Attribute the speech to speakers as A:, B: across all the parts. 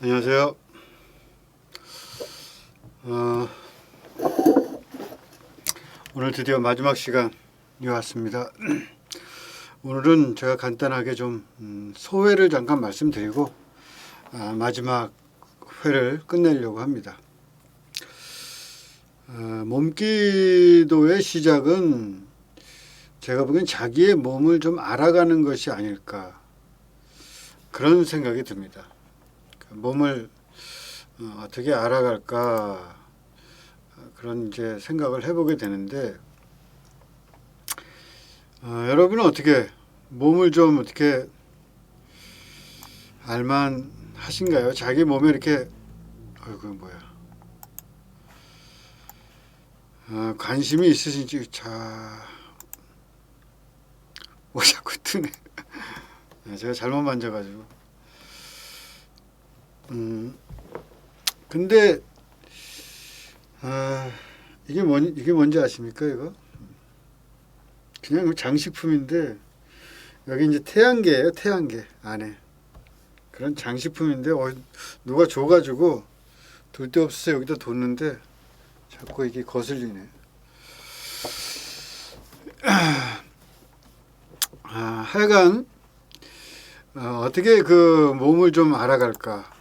A: 안녕하세요. 오늘 드디어 마지막 시간이 왔습니다. 오늘은 제가 간단하게 좀 소회를 잠깐 말씀드리고 마지막 회를 끝내려고 합니다. 몸기도의 시작은 제가 보기엔 자기의 몸을 좀 알아가는 것이 아닐까 그런 생각이 듭니다. 몸을 어떻게 알아갈까 그런 이제 생각을 해보게 되는데 여러분은 어떻게 몸을 좀 어떻게 알만 하신가요? 자기 몸에 이렇게 관심이 있으신지 자꾸 뜨네. 제가 잘못 만져가지고. 근데 이게 뭔지 아십니까? 이거 그냥 장식품인데 여기 이제 태양계예요. 태양계 안에 그런 장식품인데 누가 줘가지고 둘 데 없어서 여기다 뒀는데 자꾸 이게 거슬리네. 하여간 어떻게 그 몸을 좀 알아갈까?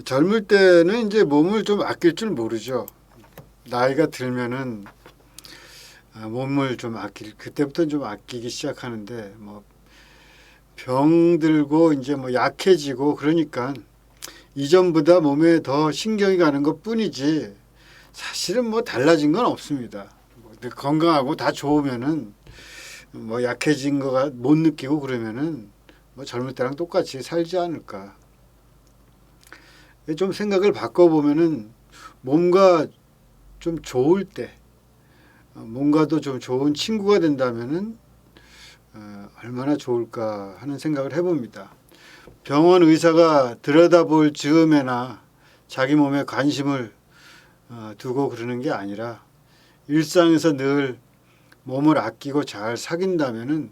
A: 젊을 때는 이제 몸을 좀 아낄 줄 모르죠. 나이가 들면은 몸을 좀 그때부터 좀 아끼기 시작하는데 뭐 병들고 이제 뭐 약해지고 그러니까 이전보다 몸에 더 신경이 가는 것 뿐이지 사실은 뭐 달라진 건 없습니다. 건강하고 다 좋으면은 뭐 약해진 거가 못 느끼고 그러면은 뭐 젊을 때랑 똑같이 살지 않을까. 좀 생각을 바꿔보면은 몸과 좀 좋을 때 몸과도 좀 좋은 친구가 된다면은 얼마나 좋을까 하는 생각을 해봅니다. 병원 의사가 들여다볼 즈음에나 자기 몸에 관심을 두고 그러는 게 아니라 일상에서 늘 몸을 아끼고 잘 사귄다면은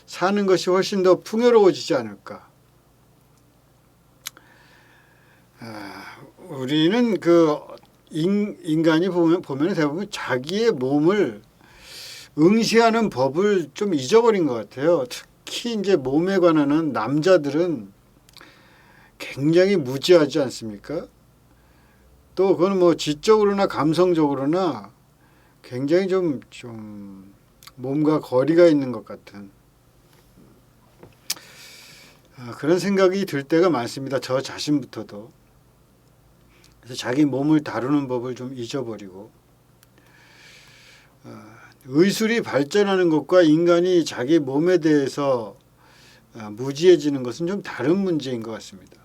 A: 사는 것이 훨씬 더 풍요로워지지 않을까. 우리는 인간이 보면 대부분 자기의 몸을 응시하는 법을 좀 잊어버린 것 같아요. 특히 이제 몸에 관한 남자들은 굉장히 무지하지 않습니까? 또 그건 뭐 지적으로나 감성적으로나 굉장히 좀 몸과 거리가 있는 것 같은 그런 생각이 들 때가 많습니다. 저 자신부터도. 그래서 자기 몸을 다루는 법을 좀 잊어버리고 의술이 발전하는 것과 인간이 자기 몸에 대해서 무지해지는 것은 좀 다른 문제인 것 같습니다.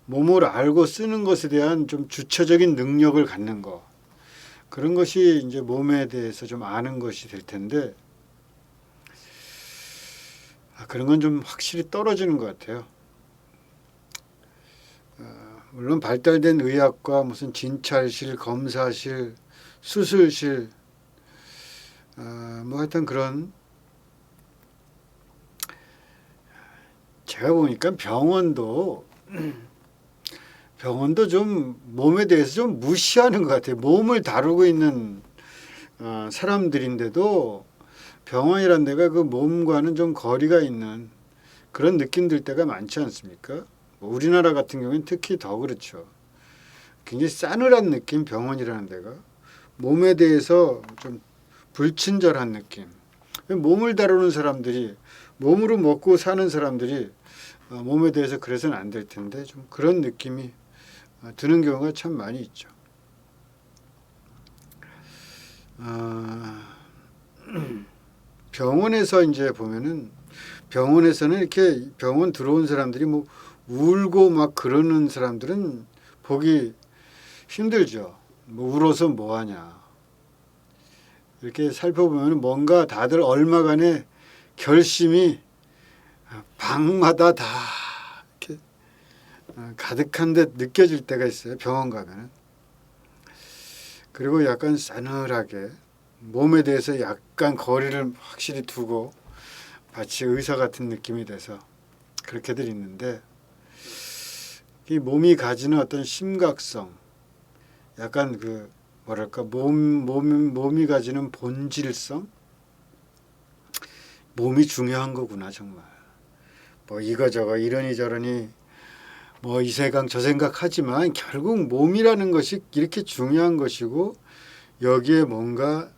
A: 몸을 알고 쓰는 것에 대한 좀 주체적인 능력을 갖는 것 그런 것이 이제 몸에 대해서 좀 아는 것이 될 텐데 그런 건 좀 확실히 떨어지는 것 같아요. 물론 발달된 의학과 무슨 진찰실, 검사실, 수술실 뭐 하여튼 그런 제가 보니까 병원도 좀 몸에 대해서 좀 무시하는 것 같아요. 몸을 다루고 있는 사람들인데도 병원이란 데가 그 몸과는 좀 거리가 있는 그런 느낌 들 때가 많지 않습니까? 우리나라 같은 경우는 특히 더 그렇죠. 굉장히 싸늘한 느낌, 병원이라는 데가. 몸에 대해서 좀 불친절한 느낌. 몸을 다루는 사람들이, 몸으로 먹고 사는 사람들이 몸에 대해서 그래서는 안 될 텐데 좀 그런 느낌이 드는 경우가 참 많이 있죠. 병원에서 이제 보면은 병원에서는 이렇게 병원 들어온 사람들이 뭐 울고 막 그러는 사람들은 보기 힘들죠. 뭐 울어서 뭐 하냐. 이렇게 살펴보면 뭔가 다들 얼마간의 결심이 방마다 다 이렇게 가득한 듯 느껴질 때가 있어요. 병원 가면은. 그리고 약간 싸늘하게 몸에 대해서 약간 거리를 확실히 두고 마치 의사 같은 느낌이 돼서 그렇게들 있는데 이 몸이 가지는 어떤 심각성, 약간 그 뭐랄까 몸이 가지는 본질성, 몸이 중요한 거구나 정말. 뭐 이거저거 이러니 저러니 뭐 이 생각 저 생각 하지만 결국 몸이라는 것이 이렇게 중요한 것이고 여기에 뭔가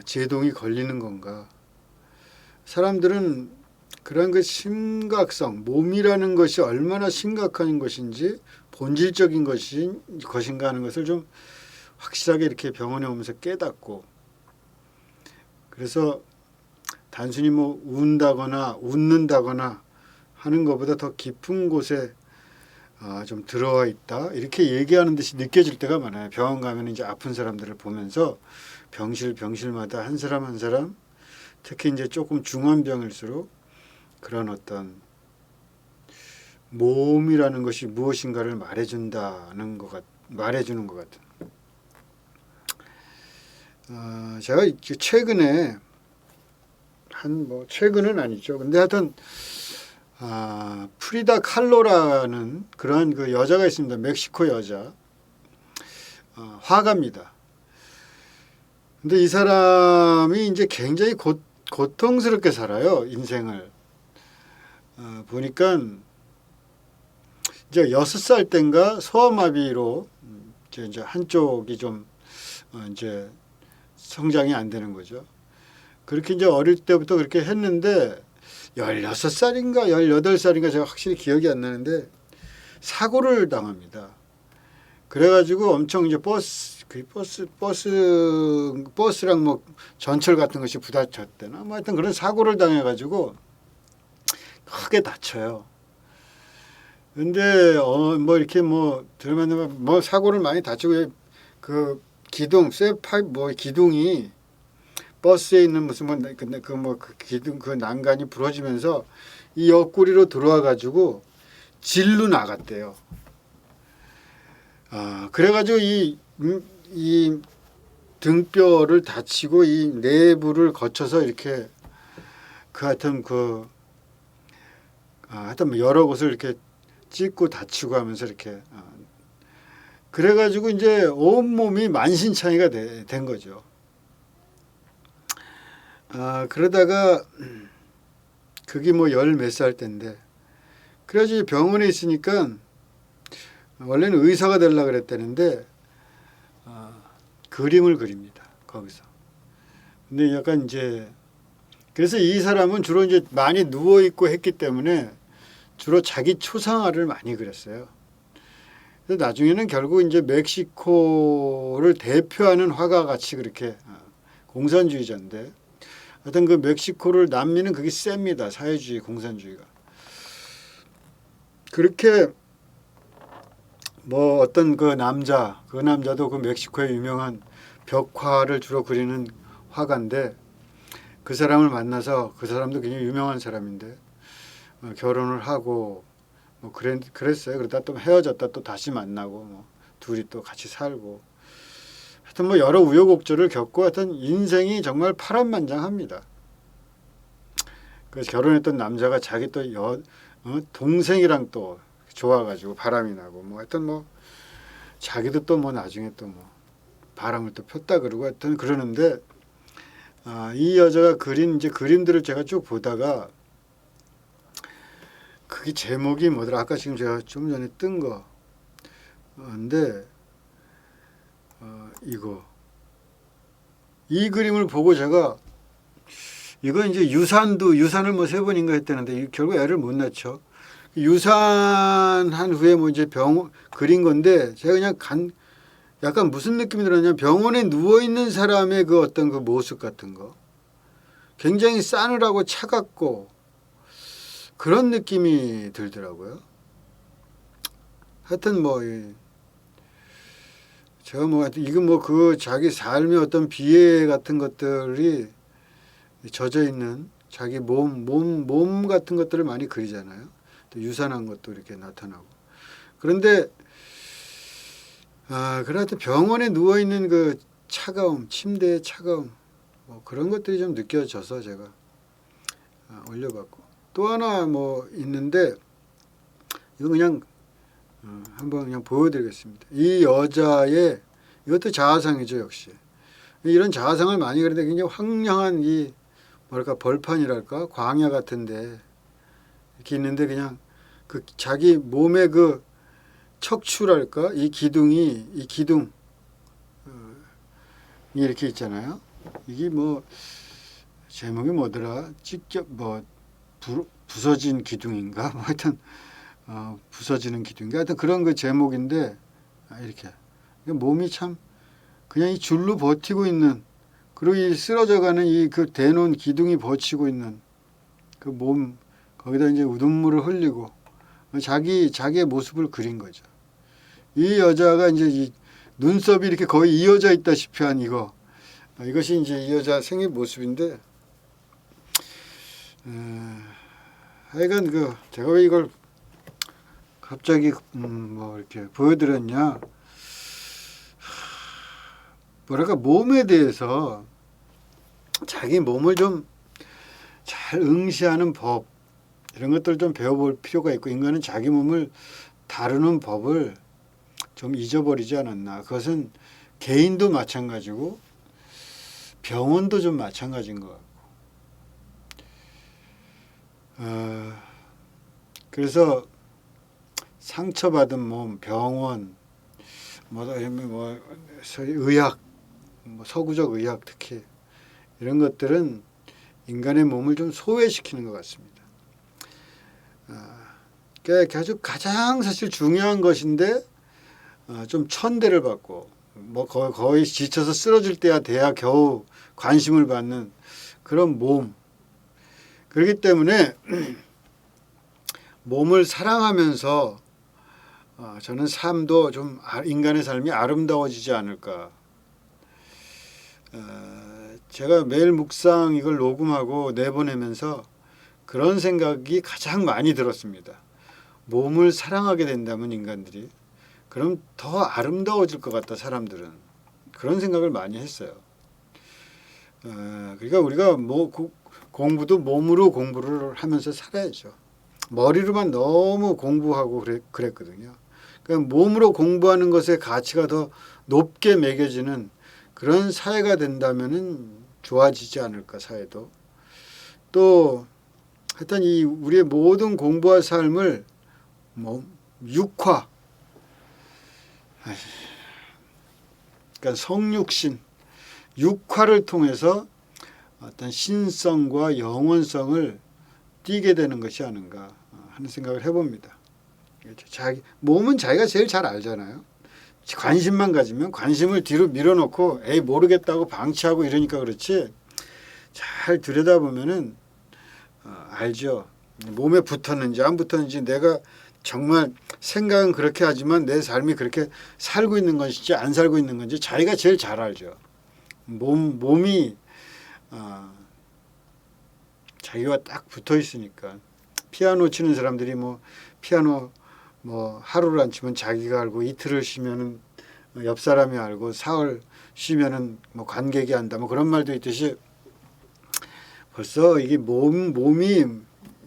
A: 제동이 걸리는 건가. 사람들은 그런 그 심각성, 몸이라는 것이 얼마나 심각한 것인지 본질적인 것인가 하는 것을 좀 확실하게 이렇게 병원에 오면서 깨닫고, 그래서 단순히 뭐 운다거나 웃는다거나 하는 것보다 더 깊은 곳에 좀 들어와 있다 이렇게 얘기하는 듯이 느껴질 때가 많아요. 병원 가면 이제 아픈 사람들을 보면서 병실마다 한 사람 한 사람, 특히 이제 조금 중한 병일수록 그런 어떤 몸이라는 것이 무엇인가를 말해주는 것 같은. 제가 최근에 최근은 아니죠. 근데 하여튼 프리다 칼로라는 그런 그 여자가 있습니다. 멕시코 여자, 화가입니다. 근데 이 사람이 이제 굉장히 고통스럽게 살아요, 인생을. 보니까 이제 6살 땐가 소아마비로 이제 한쪽이 좀 이제 성장이 안 되는 거죠. 그렇게 이제 어릴 때부터 그렇게 했는데 16살인가 18살인가 제가 확실히 기억이 안 나는데 사고를 당합니다. 그래가지고 엄청 이제 버스랑 뭐 전철 같은 것이 부딪혔대나 뭐 하여튼 그런 사고를 당해가지고 크게 다쳐요. 근데 뭐 이렇게 뭐 들으면 뭐 사고를 많이 다치고 그 기둥 쇠파이프 뭐 기둥이 버스에 있는 무슨 그 기둥 그 난간이 부러지면서 이 옆구리로 들어와 가지고 질로 나갔대요. 그래가지고 이 등뼈를 다치고 이 내부를 거쳐서 이렇게 하여튼 하여튼 여러 곳을 이렇게 찢고 다치고 하면서 이렇게 그래가지고 이제 온몸이 만신창이가 된 거죠. 그러다가 그게 뭐 열 몇 살 때인데 그래가지고 병원에 있으니까 원래는 의사가 되려고 그랬다는데 그림을 그립니다. 거기서. 근데 약간 이제 그래서 이 사람은 주로 이제 많이 누워 있고 했기 때문에 주로 자기 초상화를 많이 그렸어요. 그래서 나중에는 결국 이제 멕시코를 대표하는 화가 같이 그렇게 공산주의자인데 하여튼 그 멕시코를 남미는 그게 셉니다. 사회주의, 공산주의가. 그렇게 뭐 어떤 그 남자도 그 멕시코의 유명한 벽화를 주로 그리는 화가인데 그 사람을 만나서 그 사람도 굉장히 유명한 사람인데 결혼을 하고 뭐 그랬어요. 그러다 또 헤어졌다 또 다시 만나고 뭐 둘이 또 같이 살고 하여튼 뭐 여러 우여곡절을 겪고 하여튼 인생이 정말 파란만장합니다. 그래서 결혼했던 남자가 자기 또 동생이랑 또 좋아가지고 바람이 나고 뭐 하여튼 뭐 자기도 또 뭐 나중에 또 뭐 바람을 또 폈다 그러고 하여튼 그러는데 이 여자가 그린 이제 그림들을 제가 쭉 보다가 그게 제목이 뭐더라 아까 지금 제가 좀 전에 뜬 거인데 이 그림을 보고 제가 이거 이제 유산을 뭐 3번인가 했다는데 결국 애를 못 낳죠. 유산한 후에 뭐 이제 그린 건데 제가 그냥 약간 무슨 느낌이 들었냐면 병원에 누워 있는 사람의 그 어떤 그 모습 같은 거 굉장히 싸늘하고 차갑고 그런 느낌이 들더라고요. 하여튼 뭐 제가 뭐 이거 뭐 그 자기 삶의 어떤 비애 같은 것들이 젖어 있는 자기 몸 같은 것들을 많이 그리잖아요. 또 유산한 것도 이렇게 나타나고. 그런데 그래도 병원에 누워 있는 그 차가움, 침대의 차가움, 뭐 그런 것들이 좀 느껴져서 제가 올려봤고 또 하나 뭐 있는데 이거 그냥 한번 그냥 보여드리겠습니다. 이 여자의 이것도 자화상이죠 역시. 이런 자화상을 많이 그리는데 굉장히 황량한 이 뭐랄까 벌판이랄까 광야 같은데 이렇게 있는데 그냥 그 자기 몸의 그 척추랄까 이 기둥 이렇게 있잖아요. 이게 뭐 제목이 뭐더라? 직접 뭐 부서진 기둥인가? 뭐 하여튼 부서지는 기둥인가? 하여튼 그런 그 제목인데 이렇게 몸이 참 그냥 이 줄로 버티고 있는 그리고 이 쓰러져가는 이 그 대놓은 기둥이 버티고 있는 그 몸 거기다 이제 눈물을 흘리고 자기의 모습을 그린 거죠. 이 여자가 이제 이 눈썹이 이렇게 거의 이어져 있다시피 한 이것이 이제 이 여자 생일 모습인데 하여간 그 제가 왜 이걸 갑자기 뭐 이렇게 보여드렸냐 뭐랄까 몸에 대해서 자기 몸을 좀 잘 응시하는 법 이런 것들을 좀 배워볼 필요가 있고 인간은 자기 몸을 다루는 법을 좀 잊어버리지 않았나. 그것은 개인도 마찬가지고 병원도 좀 마찬가지인 것 같고 그래서 상처받은 몸, 병원, 의학, 서구적 의학 특히 이런 것들은 인간의 몸을 좀 소외시키는 것 같습니다. 그러니까 가장 사실 중요한 것인데 좀 천대를 받고 뭐 거의 지쳐서 쓰러질 때야 돼야 겨우 관심을 받는 그런 몸. 그렇기 때문에 몸을 사랑하면서 저는 삶도 좀 인간의 삶이 아름다워지지 않을까. 제가 매일 묵상 이걸 녹음하고 내보내면서 그런 생각이 가장 많이 들었습니다. 몸을 사랑하게 된다면 인간들이 그럼 더 아름다워질 것 같다 사람들은 그런 생각을 많이 했어요. 그러니까 우리가 공부도 몸으로 공부를 하면서 살아야죠. 머리로만 너무 공부하고 그랬거든요. 그러니까 몸으로 공부하는 것의 가치가 더 높게 매겨지는 그런 사회가 된다면은 좋아지지 않을까 사회도. 또 하여튼 이 우리의 모든 공부할 삶을 육화, 그러니까 성육신, 육화를 통해서 어떤 신성과 영원성을 띠게 되는 것이 아닌가 하는 생각을 해봅니다. 몸은 자기가 제일 잘 알잖아요. 관심만 가지면 관심을 뒤로 밀어놓고 에이 모르겠다고 방치하고 이러니까 그렇지 잘 들여다보면은 알죠. 몸에 붙었는지 안 붙었는지 내가 정말 생각은 그렇게 하지만 내 삶이 그렇게 살고 있는 건지 안 살고 있는 건지 자기가 제일 잘 알죠. 몸이 자기와 딱 붙어 있으니까 피아노 치는 사람들이 피아노 하루를 안 치면 자기가 알고 이틀을 쉬면은 옆 사람이 알고 사흘 쉬면은 관객이 안다 그런 말도 있듯이 벌써 이게 몸이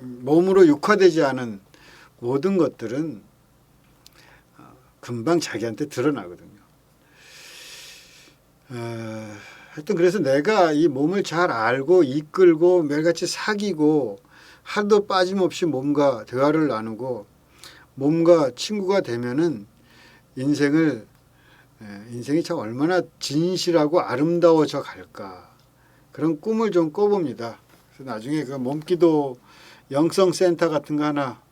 A: 몸으로 육화되지 않은 모든 것들은 금방 자기한테 드러나거든요. 하여튼 그래서 내가 이 몸을 잘 알고 이끌고 매일같이 사귀고 하루도 빠짐없이 몸과 대화를 나누고 몸과 친구가 되면은 인생이 참 얼마나 진실하고 아름다워져 갈까 그런 꿈을 좀 꿔봅니다. 그래서 나중에 그 몸기도 영성센터 같은 거 하나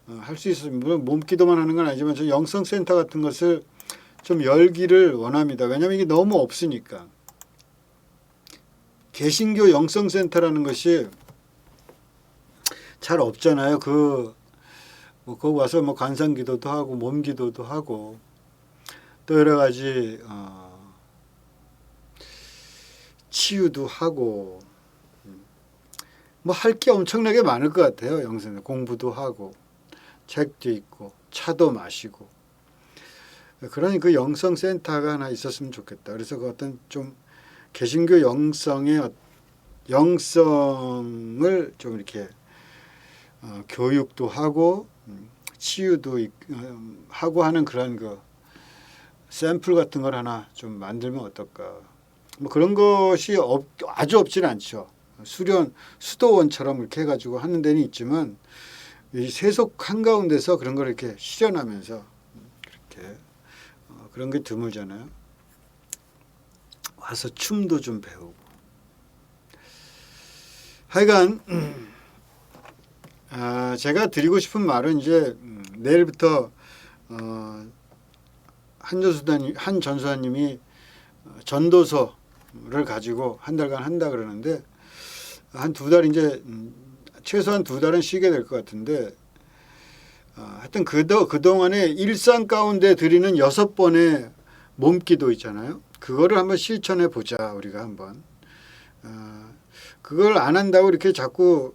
A: 할 수 있으면 물론 몸기도만 하는 건 아니지만 저 영성센터 같은 것을 좀 열기를 원합니다. 왜냐하면 이게 너무 없으니까. 개신교 영성센터라는 것이 잘 없잖아요. 거기 와서 관상기도도 하고 몸기도도 하고 또 여러 가지 치유도 하고 할 게 엄청나게 많을 것 같아요. 영성센터 공부도 하고 책도 읽고 차도 마시고 그러니 그 영성센터가 하나 있었으면 좋겠다. 그래서 그 어떤 좀 개신교 영성을 좀 이렇게 교육도 하고 치유도 하고 하는 그런 그 샘플 같은 걸 하나 좀 만들면 어떨까. 뭐 그런 것이 아주 없지는 않죠. 수도원처럼 이렇게 해가지고 하는 데는 있지만 이 세속 한가운데서 그런 걸 이렇게 실현하면서 그렇게 그런 게 드물잖아요. 와서 춤도 좀 배우고. 하여간 제가 드리고 싶은 말은 이제 내일부터 한 전수사님이 전도서를 가지고 한 달간 한다 그러는데 한 2달 이제 최소한 2달은 쉬게 될 것 같은데 하여튼 그동안에 일상 가운데 드리는 6번의 몸기도 있잖아요. 그거를 한번 실천해 보자 우리가 한번. 그걸 안 한다고 이렇게 자꾸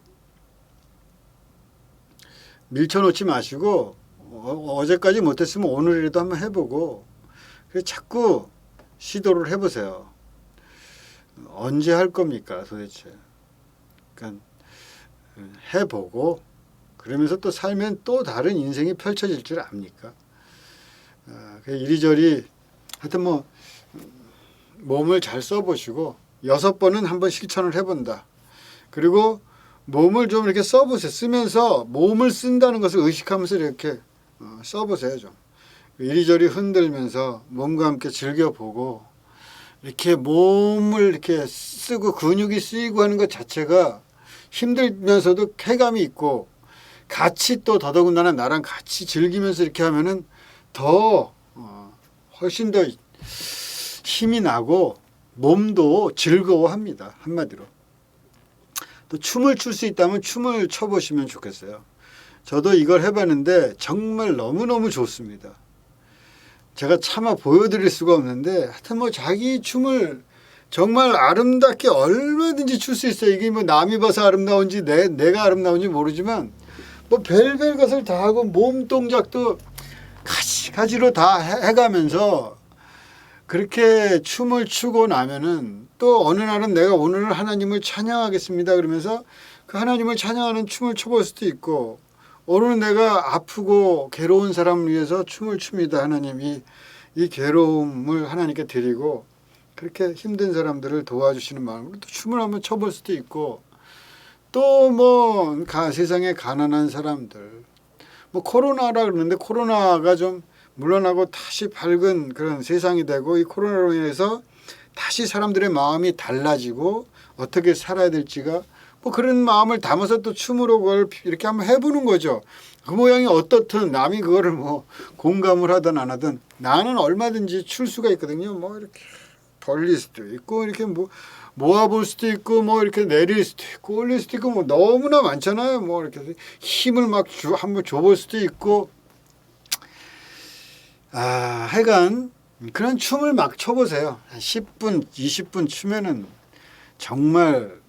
A: 밀쳐놓지 마시고 어제까지 못했으면 오늘이라도 한번 해보고 자꾸 시도를 해보세요. 언제 할 겁니까 도대체. 그러니까 해보고 그러면서 또 살면 또 다른 인생이 펼쳐질 줄 압니까. 이리저리 하여튼 뭐 몸을 잘 써보시고 6번은 한번 실천을 해본다. 그리고 몸을 좀 이렇게 써보세요. 쓰면서 몸을 쓴다는 것을 의식하면서 이렇게 써보세요. 좀 이리저리 흔들면서 몸과 함께 즐겨보고 이렇게 몸을 이렇게 쓰고 근육이 쓰이고 하는 것 자체가 힘들면서도 쾌감이 있고 같이 또 더더군다나 나랑 같이 즐기면서 이렇게 하면은 더 훨씬 더 힘이 나고 몸도 즐거워합니다. 한마디로. 또 춤을 출 수 있다면 춤을 춰보시면 좋겠어요. 저도 이걸 해봤는데 정말 너무너무 좋습니다. 제가 차마 보여드릴 수가 없는데 하여튼 뭐 자기 춤을 정말 아름답게 얼마든지 출 수 있어요. 이게 뭐 남이 봐서 아름다운지 내가 아름다운지 모르지만 뭐 별별 것을 다 하고 몸 동작도 가지가지로 다 해가면서 그렇게 춤을 추고 나면은 또 어느 날은 내가 오늘은 하나님을 찬양하겠습니다 그러면서 그 하나님을 찬양하는 춤을 춰볼 수도 있고 오늘은 내가 아프고 괴로운 사람을 위해서 춤을 춥니다. 하나님이 이 괴로움을 하나님께 드리고 그렇게 힘든 사람들을 도와주시는 마음으로 또 춤을 한번 춰볼 수도 있고 또 뭐 세상에 가난한 사람들 뭐 코로나라 그러는데 코로나가 좀 물러나고 다시 밝은 그런 세상이 되고 이 코로나로 인해서 다시 사람들의 마음이 달라지고 어떻게 살아야 될지가 뭐 그런 마음을 담아서 또 춤으로 그걸 이렇게 한번 해보는 거죠. 그 모양이 어떻든 남이 그거를 뭐 공감을 하든 안 하든 나는 얼마든지 출 수가 있거든요. 뭐 이렇게 벌릴 수도 있고 이렇게 뭐 모아볼 수도 있고 뭐 이렇게 내릴 수도 있고 올릴 수도 있고 뭐 너무나 많잖아요. 뭐 이렇게 힘을 막 한번 줘볼 수도 있고 하여간 그런 춤을 막 춰보세요. 한 10분, 20분 추면은 정말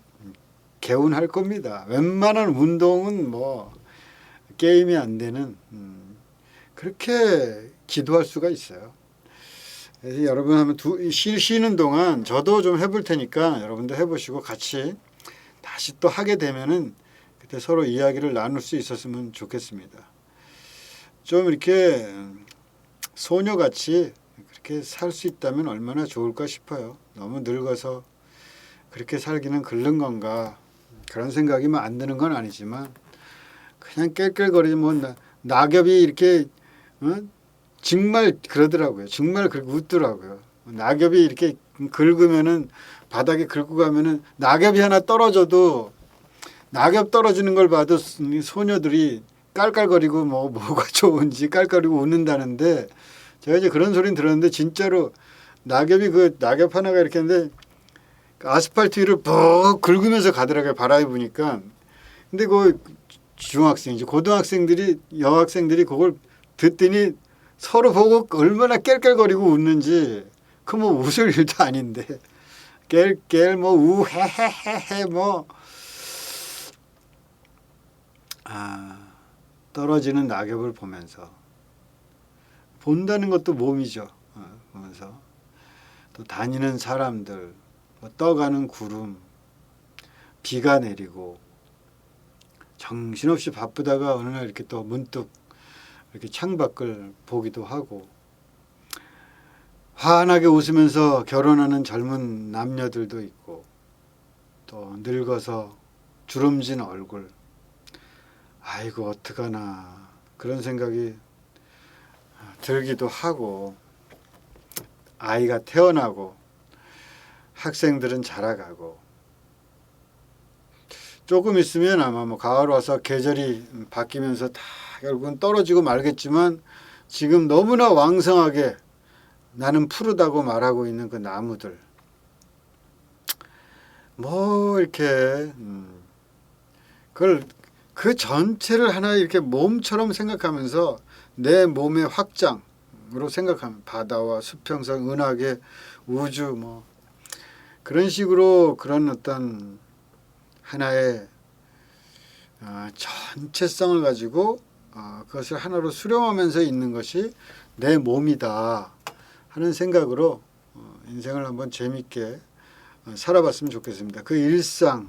A: 개운할 겁니다. 웬만한 운동은 뭐 게임이 안 되는 그렇게 기도할 수가 있어요. 그래서 여러분 하면 쉬는 동안 저도 좀 해볼 테니까 여러분도 해보시고 같이 다시 또 하게 되면은 그때 서로 이야기를 나눌 수 있었으면 좋겠습니다. 좀 이렇게 소녀같이 그렇게 살 수 있다면 얼마나 좋을까 싶어요. 너무 늙어서 그렇게 살기는 글른 건가 그런 생각이 안 드는 건 아니지만 그냥 깰깰거리면 낙엽이 이렇게 정말 그러더라고요. 정말 그렇게 웃더라고요. 낙엽이 이렇게 긁으면은 바닥에 긁고 가면은 낙엽이 하나 떨어져도 낙엽 떨어지는 걸 봐도 소녀들이 깔깔거리고 뭐가 좋은지 깔깔거리고 웃는다는데 제가 이제 그런 소리는 들었는데 진짜로 낙엽이 그 낙엽 하나가 이렇게 했는데 아스팔트 위를 푹 긁으면서 가더라고요. 바람이 부니까. 근데 그 중학생이지 고등학생들이 여학생들이 그걸 듣더니 서로 보고 얼마나 깰깰거리고 웃는지 그 뭐 웃을 일도 아닌데 깰깰 뭐 우헤헤헤헤 뭐 떨어지는 낙엽을 보면서 본다는 것도 몸이죠. 보면서 또 다니는 사람들 뭐 떠가는 구름 비가 내리고 정신없이 바쁘다가 어느 날 이렇게 또 문득 이렇게 창밖을 보기도 하고, 환하게 웃으면서 결혼하는 젊은 남녀들도 있고, 또 늙어서 주름진 얼굴, 아이고 어떡하나 그런 생각이 들기도 하고, 아이가 태어나고 학생들은 자라가고, 조금 있으면 아마 뭐 가을 와서 계절이 바뀌면서 다 결국은 떨어지고 말겠지만, 지금 너무나 왕성하게 나는 푸르다고 말하고 있는 그 나무들, 뭐 이렇게 그걸 그 전체를 하나 이렇게 몸처럼 생각하면서 내 몸의 확장으로 생각하면, 바다와 수평선, 은하계, 우주, 뭐 그런 식으로 그런 어떤 하나의 전체성을 가지고 그것을 하나로 수렴하면서 있는 것이 내 몸이다 하는 생각으로 인생을 한번 재밌게 살아봤으면 좋겠습니다. 그 일상,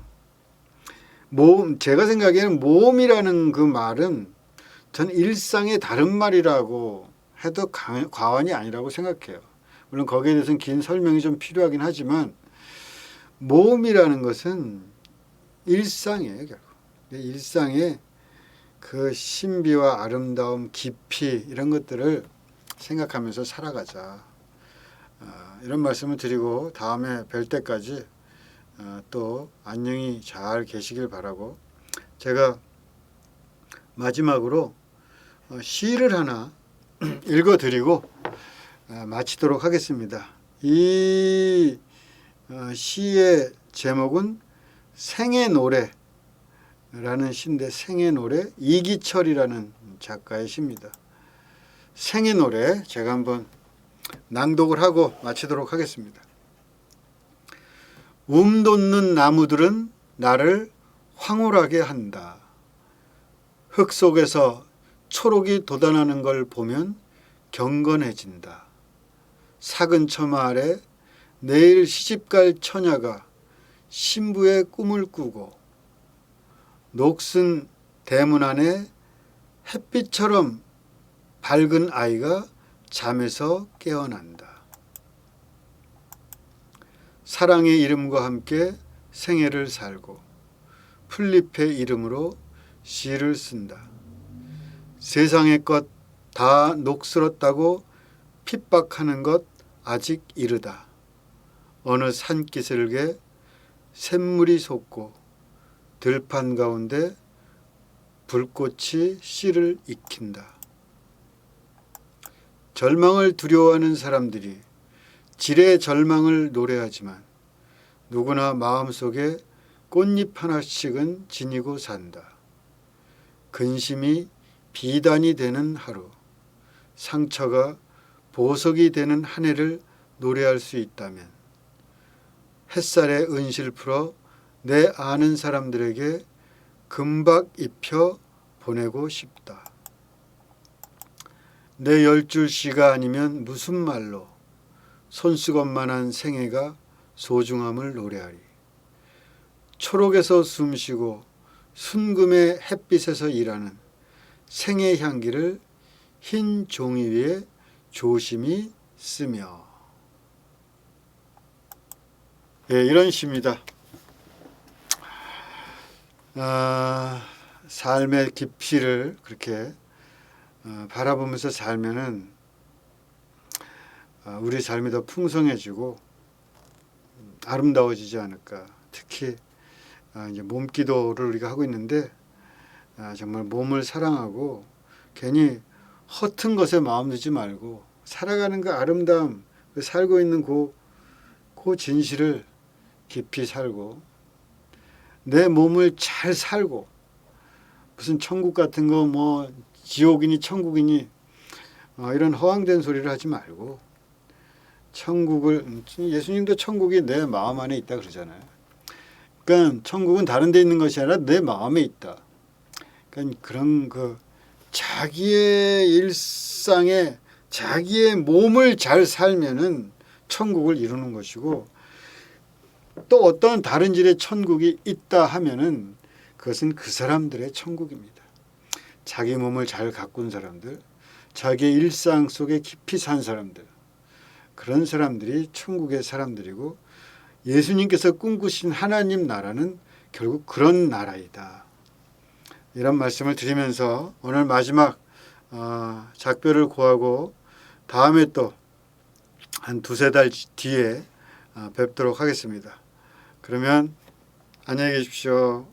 A: 몸, 제가 생각에는 몸이라는 그 말은 전 일상의 다른 말이라고 해도 과언이 아니라고 생각해요. 물론 거기에 대해서는 긴 설명이 좀 필요하긴 하지만, 몸이라는 것은 일상이에요. 결국 일상의 그 신비와 아름다움, 깊이, 이런 것들을 생각하면서 살아가자, 이런 말씀을 드리고, 다음에 뵐 때까지 또 안녕히 잘 계시길 바라고, 제가 마지막으로 시를 하나 읽어드리고 마치도록 하겠습니다. 이 시의 제목은 생의 노래라는 시인데, 생의 노래, 이기철이라는 작가의 시입니다. 생의 노래 제가 한번 낭독을 하고 마치도록 하겠습니다. 돋는 나무들은 나를 황홀하게 한다. 흙 속에서 초록이 돋아나는 걸 보면 경건해진다. 삭은 처마 아래 내일 시집갈 처녀가 신부의 꿈을 꾸고, 녹슨 대문 안에 햇빛처럼 밝은 아이가 잠에서 깨어난다. 사랑의 이름과 함께 생애를 살고 풀잎의 이름으로 시를 쓴다. 세상의 것 다 녹슬었다고 핍박하는 것 아직 이르다. 어느 산기슭에 샘물이 솟고 들판 가운데 불꽃이 씨를 익힌다. 절망을 두려워하는 사람들이 질의 절망을 노래하지만, 누구나 마음속에 꽃잎 하나씩은 지니고 산다. 근심이 비단이 되는 하루, 상처가 보석이 되는 한 해를 노래할 수 있다면, 햇살에 은실 풀어 내 아는 사람들에게 금박 입혀 보내고 싶다. 내 10줄 시가 아니면 무슨 말로 손수건만한 생애가 소중함을 노래하리. 초록에서 숨쉬고 순금의 햇빛에서 일하는 생의 향기를 흰 종이 위에 조심히 쓰며. 예, 이런 시입니다. 삶의 깊이를 그렇게 바라보면서 살면은 우리 삶이 더 풍성해지고 아름다워지지 않을까. 특히 이제 몸기도를 우리가 하고 있는데, 정말 몸을 사랑하고 괜히 허튼 것에 마음 두지 말고 살아가는 그 아름다움, 살고 있는 그 진실을 깊이 살고, 내 몸을 잘 살고, 무슨 천국 같은 거 뭐 지옥이니 천국이니 이런 허황된 소리를 하지 말고, 천국을, 예수님도 천국이 내 마음 안에 있다 그러잖아요. 그러니까 천국은 다른 데 있는 것이 아니라 내 마음에 있다. 그러니까 그런 그 자기의 일상에 자기의 몸을 잘 살면은 천국을 이루는 것이고, 또 어떤 다른 질의 천국이 있다 하면은 그것은 그 사람들의 천국입니다. 자기 몸을 잘 가꾼 사람들, 자기의 일상 속에 깊이 산 사람들, 그런 사람들이 천국의 사람들이고 예수님께서 꿈꾸신 하나님 나라는 결국 그런 나라이다. 이런 말씀을 드리면서 오늘 마지막 작별을 고하고 다음에 또 한 두세 달 뒤에 뵙도록 하겠습니다. 그러면 안녕히 계십시오.